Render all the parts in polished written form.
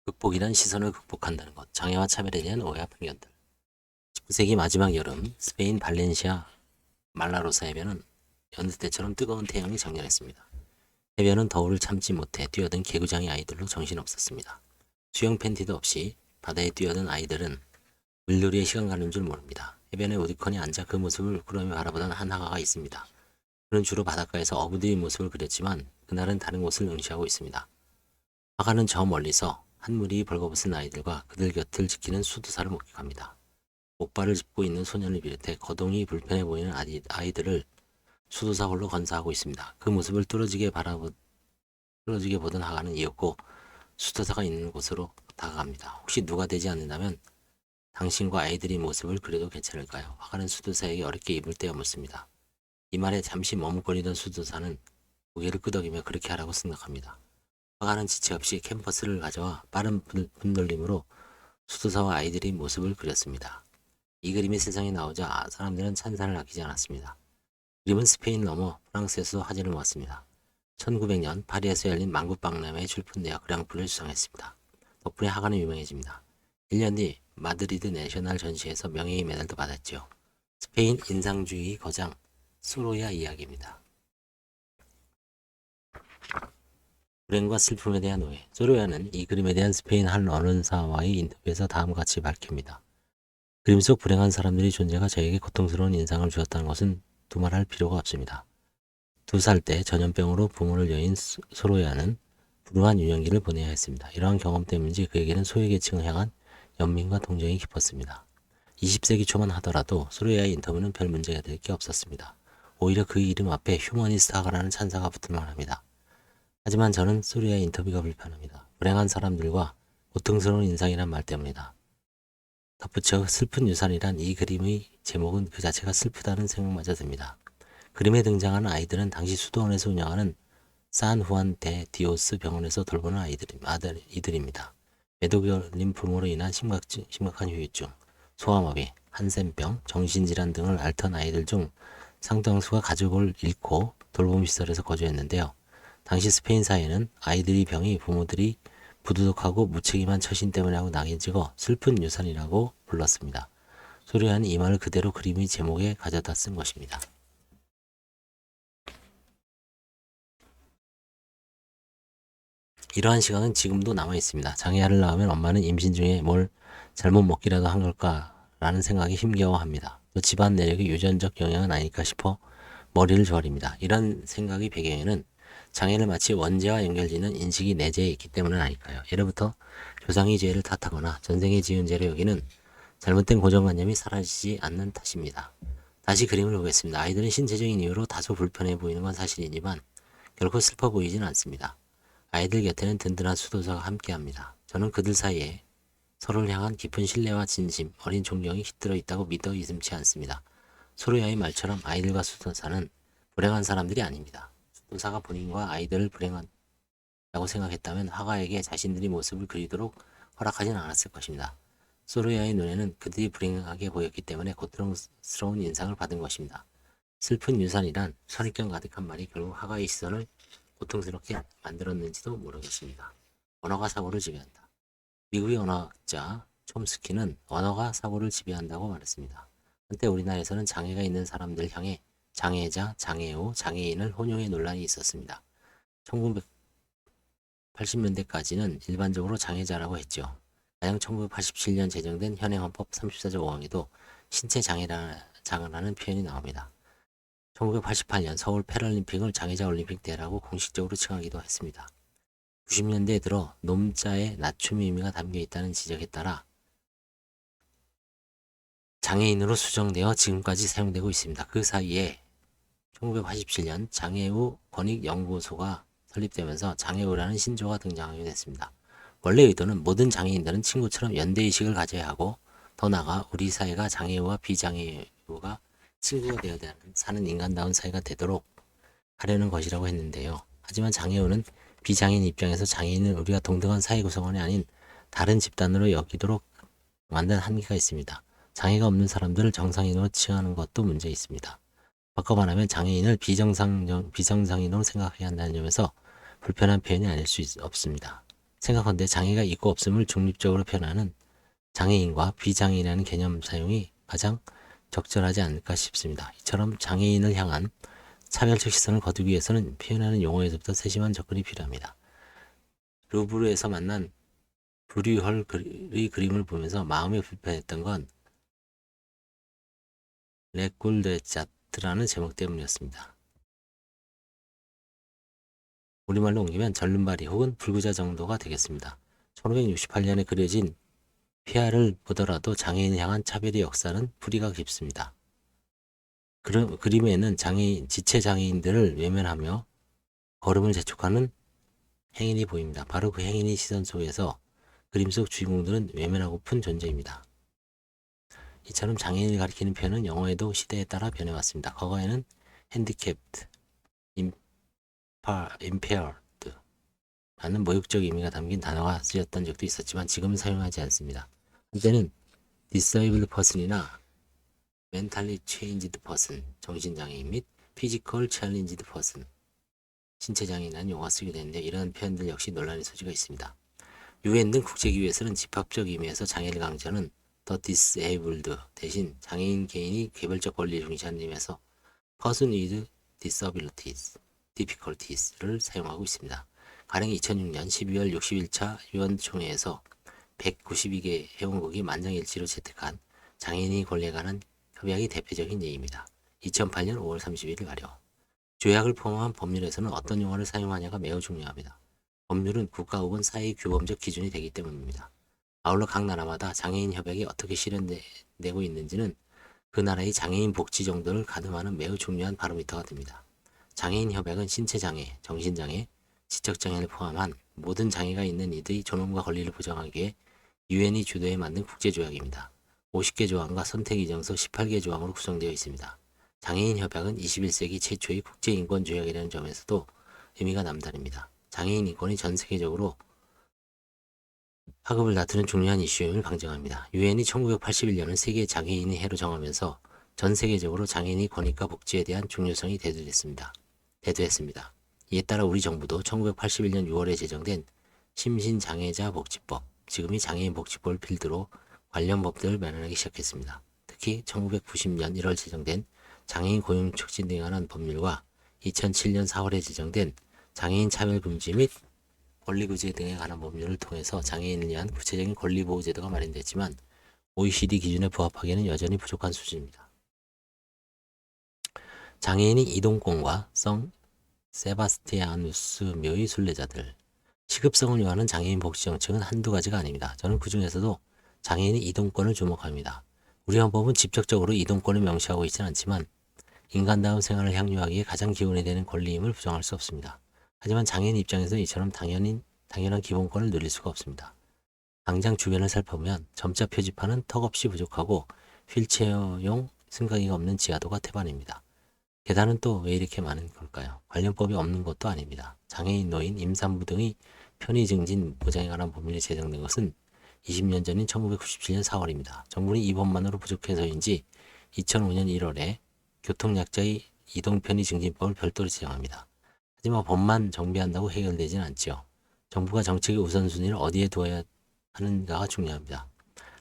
극복이란 시선을 극복한다는 것, 장애와 차별에 대한 오해와 편견들. 19세기 마지막 여름, 스페인 발렌시아 말라로사 해변은 여느 때처럼 뜨거운 태양이 장렬했습니다. 해변은 더위를 참지 못해 뛰어든 개구장이 아이들로 정신없었습니다. 수영 팬티도 없이 바다에 뛰어든 아이들은 물놀이에 시간 가는 줄 모릅니다. 해변에 우두커니 앉아 그 모습을 꾸러미 바라보던 한 화가가 있습니다. 그는 주로 바닷가에서 어부들의 모습을 그렸지만 그날은 다른 곳을 응시하고 있습니다. 화가는 저 멀리서 한 무리 벌거벗은 아이들과 그들 곁을 지키는 수도사를 목격합니다. 목발을 짚고 있는 소년을 비롯해 거동이 불편해 보이는 아이들을 수도사 홀로 건사하고 있습니다. 그 모습을 뚫어지게 보던 화가는 이윽고 수도사가 있는 곳으로 다가갑니다. 혹시 누가 되지 않는다면 당신과 아이들의 모습을 그려도 괜찮을까요? 화가는 수도사에게 어렵게 입을 떼어 묻습니다. 이 말에 잠시 머뭇거리던 수도사는 고개를 끄덕이며 그렇게 하라고 생각합니다. 화가는 지체 없이 캔버스를 가져와 빠른 분놀림으로 수도사와 아이들의 모습을 그렸습니다. 이 그림이 세상에 나오자 사람들은 찬사를 아끼지 않았습니다. 그림은 스페인 넘어 프랑스에서도 화제를 모았습니다. 1900년 파리에서 열린 만국박람회에 출품되어 그랑프를 수상했습니다. 덕분에 화가는 유명해집니다. 1년 뒤 마드리드 내셔널 전시에서 명예의 메달도 받았죠. 스페인 인상주의 거장 소로야 이야기입니다. 불행과 슬픔에 대한 오해. 소로야는 이 그림에 대한 스페인 한 언론사와의 인터뷰에서 다음과 같이 밝힙니다. 그림 속 불행한 사람들의 존재가 저에게 고통스러운 인상을 주었다는 것은 두말할 필요가 없습니다. 2살 때 전염병으로 부모를 여인 소로야는 불우한 유년기를 보내야 했습니다. 이러한 경험 때문인지 그에게는 소외계층을 향한 연민과 동정이 깊었습니다. 20세기 초만 하더라도 소로야의 인터뷰는 별 문제가 될 게 없었습니다. 오히려 그 이름 앞에 휴머니스트 화가라는 찬사가 붙을만 합니다. 하지만 저는 소로야의 인터뷰가 불편합니다. 불행한 사람들과 고통스러운 인상이란 말 때문이다. 덧붙여 슬픈 유산이란 이 그림의 제목은 그 자체가 슬프다는 생각마저 듭니다. 그림에 등장하는 아이들은 당시 수도원에서 운영하는 산 후안 데 디오스 병원에서 돌보는 이들입니다. 매독에 걸린 부모로 인한 심각한 후유증, 소아마비, 한센병, 정신질환 등을 앓던 아이들 중 상당수가 가족을 잃고 돌봄시설에서 거주했는데요. 당시 스페인 사회는 아이들의 병이 부모들이 부도덕하고 무책임한 처신 때문에 하고 낙인찍어 슬픈 유산이라고 불렀습니다. 소리하는 이 말을 그대로 그림의 제목에 가져다 쓴 것입니다. 이러한 시각은 지금도 남아 있습니다. 장애아를 낳으면 엄마는 임신 중에 뭘 잘못 먹기라도 한 걸까라는 생각이 힘겨워합니다. 또 집안 내력의 유전적 영향은 아닐까 싶어 머리를 조아립니다. 이런 생각의 배경에는 장애를 마치 원죄와 연결짓는 인식이 내재해 있기 때문은 아닐까요? 예로부터 조상의 죄를 탓하거나 전생에 지은 죄로 여기는 잘못된 고정관념이 사라지지 않는 탓입니다. 다시 그림을 보겠습니다. 아이들은 신체적인 이유로 다소 불편해 보이는 건 사실이지만 결코 슬퍼 보이진 않습니다. 아이들 곁에는 든든한 수도사가 함께합니다. 저는 그들 사이에 서로를 향한 깊은 신뢰와 진심, 어린 존경이 깃들어 있다고 믿어 의심치 않습니다. 소로야의 말처럼 아이들과 수도사는 불행한 사람들이 아닙니다. 수도사가 본인과 아이들을 불행하다고 생각했다면 화가에게 자신들의 모습을 그리도록 허락하진 않았을 것입니다. 소로야의 눈에는 그들이 불행하게 보였기 때문에 고통스러운 인상을 받은 것입니다. 슬픈 유산이란 선입견 가득한 말이 결국 화가의 시선을 고통스럽게 만들었는지도 모르겠습니다. 언어가 사고를 지배한다. 미국의 언어학자 촘스키는 언어가 사고를 지배한다고 말했습니다. 한때 우리나라에서는 장애가 있는 사람들 향해 장애자, 장애우, 장애인을 혼용의 논란이 있었습니다. 1980년대까지는 일반적으로 장애자라고 했죠. 가령 1987년 제정된 현행헌법 34조 5항에도 신체 장애라는 표현이 나옵니다. 1988년 서울 패럴림픽을 장애자 올림픽대회라고 공식적으로 칭하기도 했습니다. 90년대에 들어 놈자에 낮춤의 의미가 담겨 있다는 지적에 따라 장애인으로 수정되어 지금까지 사용되고 있습니다. 그 사이에 1987년 장애우 권익연구소가 설립되면서 장애우라는 신조어가 등장하게 됐습니다. 원래 의도는 모든 장애인들은 친구처럼 연대의식을 가져야 하고 더 나아가 우리 사회가 장애우와 비장애우가 친구가 되어 사는 인간다운 사회가 되도록 하려는 것이라고 했는데요. 하지만 장애우는 비장애인 입장에서 장애인은 우리가 동등한 사회 구성원이 아닌 다른 집단으로 여기도록 만든 한계가 있습니다. 장애가 없는 사람들을 정상인으로 칭하는 것도 문제 있습니다. 바꿔 말하면 장애인을 비정상인으로 생각해야 한다는 점에서 불편한 표현이 아닐 수 없습니다. 생각한데 장애가 있고 없음을 중립적으로 표현하는 장애인과 비장애인이라는 개념 사용이 가장 적절하지 않을까 싶습니다. 이처럼 장애인을 향한 차별적 시선을 거두기 위해서는 표현하는 용어에서부터 세심한 접근이 필요합니다. 루브르에서 만난 브류헐의 그림을 보면서 마음이 불편했던 건 레꿀데자트라는 제목 때문이었습니다. 우리말로 옮기면 절름발이 혹은 불구자 정도가 되겠습니다. 1568년에 그려진 피아를 보더라도 장애인을 향한 차별의 역사는 뿌리가 깊습니다. 그림에는 지체 장애인들을 외면하며 걸음을 재촉하는 행인이 보입니다. 바로 그 행인의 시선 속에서 그림 속 주인공들은 외면하고픈 존재입니다. 이처럼 장애인을 가리키는 표현은 영어에도 시대에 따라 변해왔습니다. 과거에는 handicapped, impaired 라는 모욕적 의미가 담긴 단어가 쓰였던 적도 있었지만 지금은 사용하지 않습니다. 한때는 disabled person이나 mentally changed person, 정신장애인 및 physical challenged person, 신체장애인이라는 용어가 쓰게 되는데 이러한 표현들 역시 논란의 소지가 있습니다. UN 등 국제기구에서는 집합적 의미에서 장애를 강조하는 the disabled 대신 장애인 개인이 개별적 권리를 중시하는 의미에서 person with disabilities, difficulties를 사용하고 있습니다. 가령 2006년 12월 61차 유엔 총회에서 192개 회원국이 만장일치로 채택한 장애인의 권리에 관한 협약이 대표적인 예입니다. 2008년 5월 30일 가려. 조약을 포함한 법률에서는 어떤 용어를 사용하냐가 매우 중요합니다. 법률은 국가 혹은 사회의 규범적 기준이 되기 때문입니다. 아울러 각 나라마다 장애인 협약이 어떻게 실현되고 있는지는 그 나라의 장애인 복지 정도를 가늠하는 매우 중요한 바로미터가 됩니다. 장애인 협약은 신체장애, 정신장애, 지적장애를 포함한 모든 장애가 있는 이들의 존엄과 권리를 보장하기 위해 유엔이 주도해 만든 국제조약입니다. 50개 조항과 선택 이정서 18개 조항으로 구성되어 있습니다. 장애인 협약은 21세기 최초의 국제인권조약이라는 점에서도 의미가 남다릅니다. 장애인 인권이 전 세계적으로 파급을 다투는 중요한 이슈임을 방증합니다. 유엔이 1981년을 세계 장애인의 해로 정하면서 전 세계적으로 장애인의 권익과 복지에 대한 중요성이 대두했습니다. 이에 따라 우리 정부도 1981년 6월에 제정된 심신장애자 복지법, 지금의 장애인 복지법을 필두로 관련 법들을 마련하기 시작했습니다. 특히 1990년 1월 제정된 장애인 고용 촉진 등에 관한 법률과 2007년 4월에 제정된 장애인 차별 금지 및 권리구제 등에 관한 법률을 통해서 장애인을 위한 구체적인 권리보호 제도가 마련됐지만 OECD 기준에 부합하기에는 여전히 부족한 수준입니다. 장애인이 이동권과 성 세바스티아누스 묘의 순례자들, 시급성을 요하는 장애인 복지 정책은 한두 가지가 아닙니다. 저는 그 중에서도 장애인의 이동권을 주목합니다. 우리 헌법은 직접적으로 이동권을 명시하고 있지는 않지만 인간다운 생활을 향유하기에 가장 기본이 되는 권리임을 부정할 수 없습니다. 하지만 장애인 입장에서는 이처럼 당연한 기본권을 누릴 수가 없습니다. 당장 주변을 살펴보면 점자 표지판은 턱없이 부족하고 휠체어용 승강기가 없는 지하도가 태반입니다. 계단은 또 왜 이렇게 많은 걸까요? 관련법이 없는 것도 아닙니다. 장애인, 노인, 임산부 등의 편의 증진 보장에 관한 법률이 제정된 것은 20년 전인 1997년 4월입니다. 정부는 이 법만으로 부족해서인지 2005년 1월에 교통약자의 이동편의 증진법을 별도로 제정합니다. 하지만 법만 정비한다고 해결되지는 않지요. 정부가 정책의 우선순위를 어디에 두어야 하는가가 중요합니다.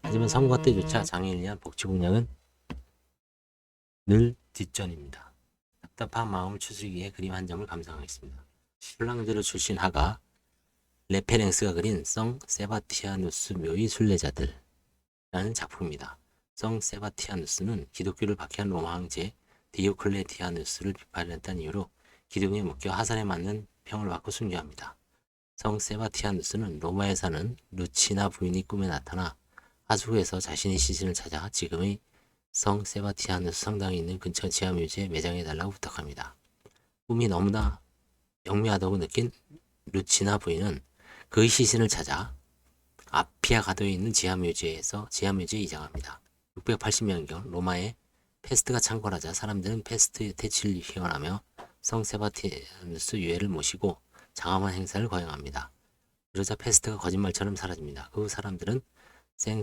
하지만 선거 때조차 장애인을 위한 복지 공약은 늘 뒷전입니다. 답답한 마음을 추스르기 위해 그림 한 점을 감상하겠습니다. 폴랑드 출신 화가 레페랭스가 그린 성 세바티아누스 묘의 순례자들 라는 작품입니다. 성 세바티아누스는 기독교를 박해한 로마 황제 디오클레티아누스를 비판했다는 이유로 기둥에 묶여 하산에 맞는 평을 받고 순교합니다. 성 세바티아누스는 로마에 사는 루치나 부인이 꿈에 나타나 하수구에서 자신의 시신을 찾아 지금의 성 세바티아누스 성당이 있는 근처 지하묘지에 매장해달라고 부탁합니다. 꿈이 너무나 영리하다고 느낀 루치나 부인은 그의 시신을 찾아 아피아 가도에 있는 지하묘지에 이장합니다. 680년경 로마에 페스트가 창궐하자 사람들은 페스트 퇴치를 희원하며 성 세바티아누스 유해를 모시고 장엄한 행사를 거행합니다. 그러자 페스트가 거짓말처럼 사라집니다. 그 후 사람들은 생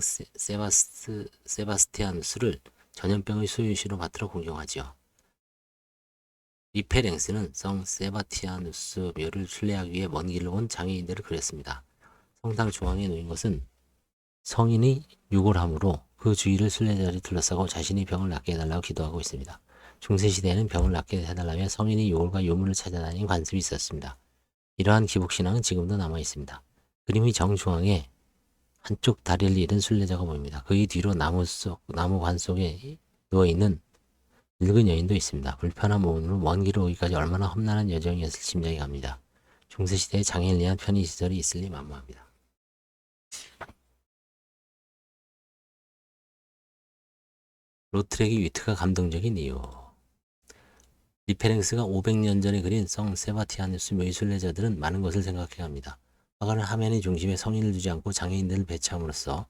세바스티아누스를 전염병의 소유시로 받들어 공경하지요. 리페랭스는 성 세바티아누스 묘를 순례하기 위해 먼 길을 온 장애인들을 그렸습니다. 성당 중앙에 놓인 것은 성인이 유골 함으로 그 주위를 순례자들이 둘러싸고 자신이 병을 낫게 해달라고 기도하고 있습니다. 중세시대에는 병을 낫게 해달라며 성인이 유골과 유물을 찾아다니는 관습이 있었습니다. 이러한 기복신앙은 지금도 남아있습니다. 그림의 정중앙에 한쪽 다리를 잃은 순례자가 보입니다. 그의 뒤로 나무관 속에 누워있는 늙은 여인도 있습니다. 불편한 몸으로 먼 길을 오기까지 얼마나 험난한 여정이었을 짐작이 갑니다. 중세시대에 장애인을 위한 편의시설이 있을리 만무합니다. 로트렉의 위트가 감동적인 이유. 리페랭스가 500년 전에 그린 성 세바티아누스 묘의 순례자들은 많은 것을 생각해 합니다. 화가는 화면의 중심에 성인을 두지 않고 장애인들을 배치함으로써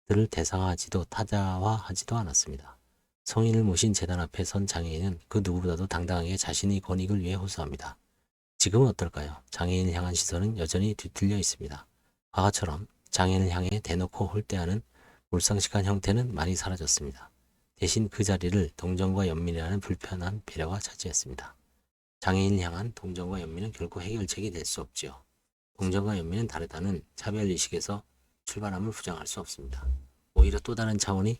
그들을 대상화하지도 타자화하지도 않았습니다. 성인을 모신 제단 앞에 선 장애인은 그 누구보다도 당당하게 자신의 권익을 위해 호소합니다. 지금은 어떨까요? 장애인을 향한 시선은 여전히 뒤틀려 있습니다. 화가처럼 장애인을 향해 대놓고 홀대하는 몰상식한 형태는 많이 사라졌습니다. 대신 그 자리를 동정과 연민이라는 불편한 배려가 차지했습니다. 장애인을 향한 동정과 연민은 결코 해결책이 될 수 없지요. 동정과 연민은 다르다는 차별의식에서 출발함을 부정할 수 없습니다. 오히려 또 다른 차원이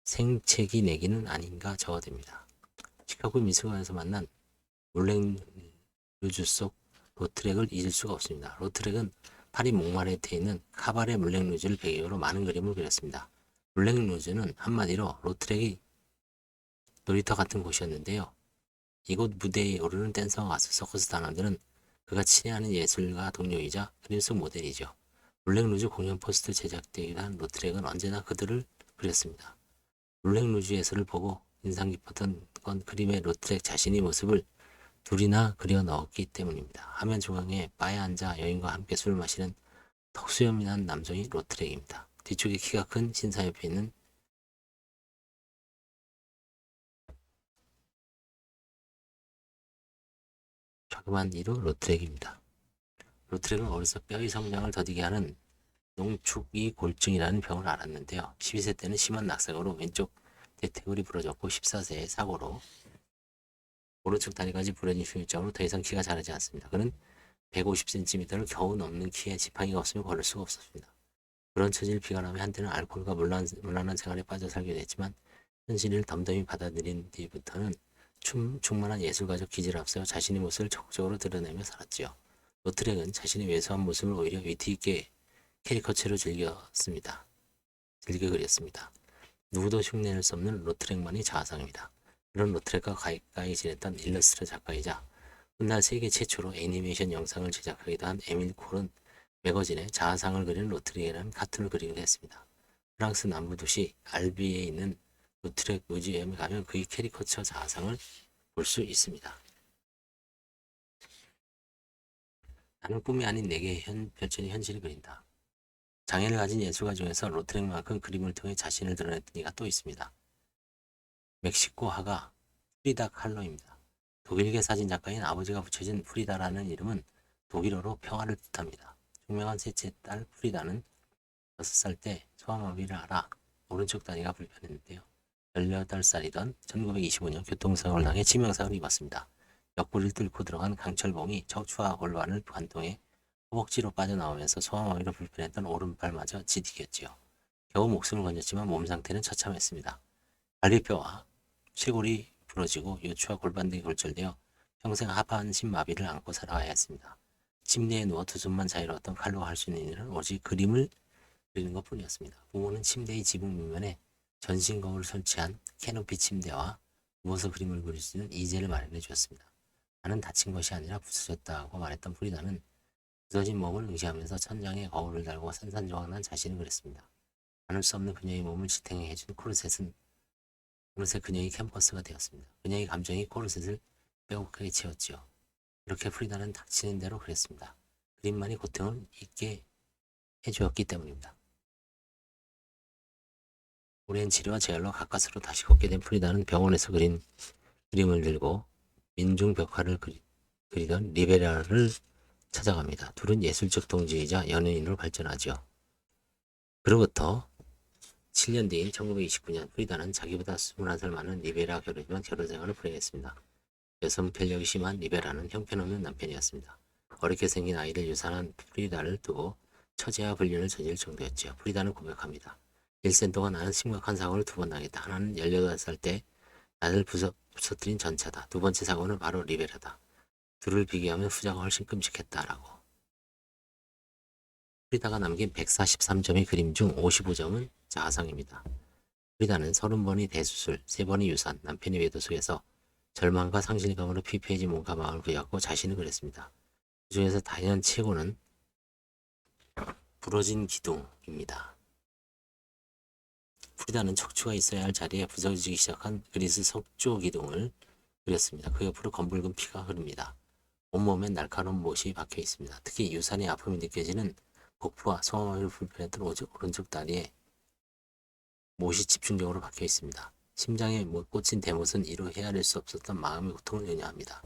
생채기 내기는 아닌가 저어됩니다. 시카고 미술관에서 만난 물랭루즈 속 로트렉을 잊을 수가 없습니다. 로트렉은 파리 몽마르트에 있는 카바레 물랭루즈를 배경으로 많은 그림을 그렸습니다. 물랭루즈는 한마디로 로트렉이 놀이터 같은 곳이었는데요. 이곳 무대에 오르는 댄서와 가수, 서커스 단원들은 그가 친애하는 예술가 동료이자 그림 속 모델이죠. 물랭루즈 공연 포스터 제작되기도 한 로트렉은 언제나 그들을 그렸습니다. 물랭루즈 예술을 보고 인상 깊었던 건 그림의 로트렉 자신의 모습을 둘이나 그려 넣었기 때문입니다. 화면 중앙에 바에 앉아 여인과 함께 술을 마시는 턱수염이난 남성이 로트렉입니다. 뒤쪽에 키가 큰 신사 옆에 있는 자그마한 이로 로트렉입니다. 로트렉은 어려서 뼈의 성장을 더디게 하는 농축이 골증이라는 병을 앓았는데요. 12세 때는 심한 낙사로 왼쪽 대퇴골이 부러졌고 14세에 사고로 오른쪽 다리까지 부러진 후유증으로 더 이상 키가 자라지 않습니다. 그는 150cm를 겨우 넘는 키에 지팡이가 없으면 걸을 수가 없었습니다. 그런 처지를 비관하며 한때는 알코올과 문란한 생활에 빠져 살기도 했지만 현실을 덤덤히 받아들인 뒤부터는 충만한 예술가적 기질을 앞세워 자신의 모습을 적극적으로 드러내며 살았지요. 로트렉은 자신의 왜소한 모습을 오히려 위트 있게 캐리커처로 즐겨 그렸습니다. 누구도 흉내낼 수 없는 로트렉만이 자아상입니다. 그런 로트렉과 가까이 지냈던 일러스트레이터 작가이자 훗날 세계 최초로 애니메이션 영상을 제작하기도 한 에밀 콜은 매거진에 자아상을 그리는 로트렉이라는 카툰을 그리기도 했습니다. 프랑스 남부 도시 알비에 있는 로트렉 뮤지엄에 가면 그의 캐리커처 자아상을 볼 수 있습니다. 나는 꿈이 아닌 내게 펼쳐진 현실을 그린다. 장애를 가진 예술가 중에서 로트렉만큼 그림을 통해 자신을 드러냈던 이가 또 있습니다. 멕시코 화가 프리다 칼로입니다. 독일계 사진작가인 아버지가 붙여진 프리다라는 이름은 독일어로 평화를 뜻합니다. 총명한 셋째 딸 프리다는 6살 때 소아마비를 앓아 오른쪽 다리가 불편했는데요. 18살이던 1925년 교통사고를 당해 치명상을 입었습니다. 옆구리를 뚫고 들어간 강철봉이 척추와 골반을 관통해 허벅지로 빠져나오면서 소아마비로 불편했던 오른팔마저 지디겼지요. 겨우 목숨을 건졌지만 몸 상태는 처참했습니다. 갈비뼈와 쇄골이 부러지고 요추와 골반 등이 골절되어 평생 하반신 마비를 안고 살아가야 했습니다. 침대에 누워 두 손만 자유로웠던 칼로가 할 수 있는 일은 오직 그림을 그리는 것뿐이었습니다. 부모는 침대의 지붕 밑면에 전신 거울을 설치한 캐노피 침대와 누워서 그림을 그릴 수 있는 이젤을 마련해 주었습니다. 나는 다친 것이 아니라 부서졌다고 말했던 프리다는 부서진 몸을 응시하면서 천장에 거울을 달고 산산조각난 자신을 그렸습니다. 나눌 수 없는 그녀의 몸을 지탱해 해준 코르셋은 어느새 그녀의 캠퍼스가 되었습니다. 그녀의 감정이 코르셋을 빼곡하게 채웠지요. 이렇게 프리다는 닥치는 대로 그랬습니다. 그림만이 고통을 잊게 해주었기 때문입니다. 오랜 치료와 재활로 가까스로 다시 걷게 된 프리다는 병원에서 그린 그림을 들고 민중 벽화를 그리던 리베라를 찾아갑니다. 둘은 예술적 동지이자 연예인으로 발전하죠. 그로부터 7년 뒤인 1929년 프리다는 자기보다 21살 많은 리베라 결혼지만 결혼생활을 불행했습니다. 여성 편력이 심한 리베라는 형편없는 남편이었습니다. 어렵게 생긴 아이를 유산한 프리다를 두고 처제와 불륜을 저질 정도였지요. 프리다는 고백합니다. 일생 동안 나는 심각한 사고를 2번 당했다. 하나는 18살 때 나를 부서뜨린 전차다. 2번째 사고는 바로 리베라다. 둘을 비교하면 후자가 훨씬 끔찍했다라고. 프리다가 남긴 143점의 그림 중 55점은 자아상입니다. 프리다는 30번의 대수술, 3번의 유산, 남편의 외도 속에서 절망과 상실감으로 피폐해진 몸과 마음을 부여하고 자신을 그렸습니다. 그 중에서 단연 최고는 부러진 기둥입니다. 프리다는 척추가 있어야 할 자리에 부서지기 시작한 그리스 석조 기둥을 그렸습니다. 그 옆으로 검붉은 피가 흐릅니다. 온몸에 날카로운 못이 박혀 있습니다. 특히 유산의 아픔이 느껴지는 복부와 소화마비로 불편했던 오른쪽 다리에 못이 집중적으로 박혀 있습니다. 심장에 꽂힌 대못은 이루 헤아릴 수 없었던 마음의 고통을 연야합니다.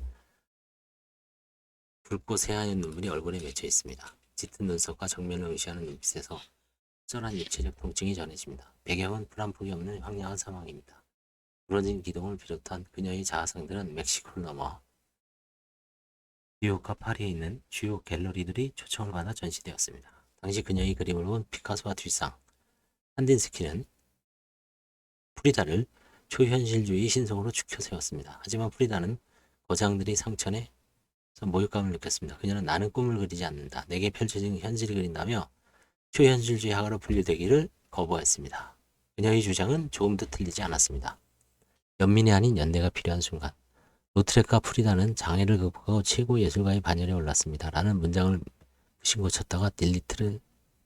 붉고 새하얀 눈물이 얼굴에 맺혀 있습니다. 짙은 눈썹과 정면을 응시하는 눈빛에서 쩔한 육체적 통증이 전해집니다. 배경은 불안폭이 없는 황량한 사망입니다. 부러진 기둥을 비롯한 그녀의 자아상들은 멕시코를 넘어 뉴욕과 파리에 있는 주요 갤러리들이 초청을 받아 전시되었습니다. 당시 그녀의 그림을 본 피카소와 뒷상, 한딘스키는 프리다를 초현실주의 신성으로 추켜 세웠습니다. 하지만 프리다는 거장들의 상처에 모욕감을 느꼈습니다. 그녀는 나는 꿈을 그리지 않는다. 내게 펼쳐진 현실을 그린다며 초현실주의 화가로 분류되기를 거부했습니다. 그녀의 주장은 조금도 틀리지 않았습니다. 연민이 아닌 연대가 필요한 순간 로트렉과 프리다는 장애를 극복하고 최고 예술가의 반열에 올랐습니다. 라는 문장을 무심코 쳤다가 딜리트를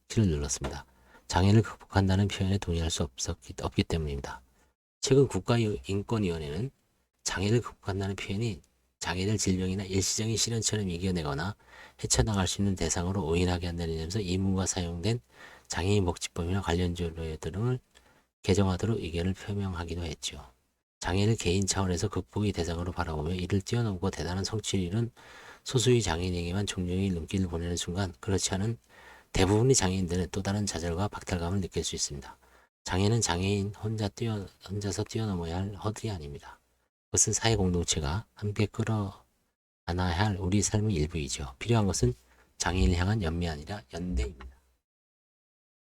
키를 눌렀습니다. 장애를 극복한다는 표현에 동의할 수 없기 때문입니다. 최근 국가인권위원회는 장애를 극복한다는 표현이 장애를 질병이나 일시적인 시련처럼 이겨내거나 헤쳐나갈 수 있는 대상으로 오인하게 한다는 점에서 이문과 사용된 장애인 복지법이나 관련 조례 등을 개정하도록 의견을 표명하기도 했죠. 장애를 개인 차원에서 극복의 대상으로 바라보며 이를 뛰어넘고 대단한 성취를 이룬 소수의 장애인에게만 존경의 눈길을 보내는 순간 그렇지 않은 대부분의 장애인들은 또 다른 좌절과 박탈감을 느낄 수 있습니다. 장애는 장애인 혼자서 뛰어넘어야 할 허들이 아닙니다. 그것은 사회 공동체가 함께 끌어안아야 할 우리 삶의 일부이죠. 필요한 것은 장애인을 향한 연미 아니라 연대입니다.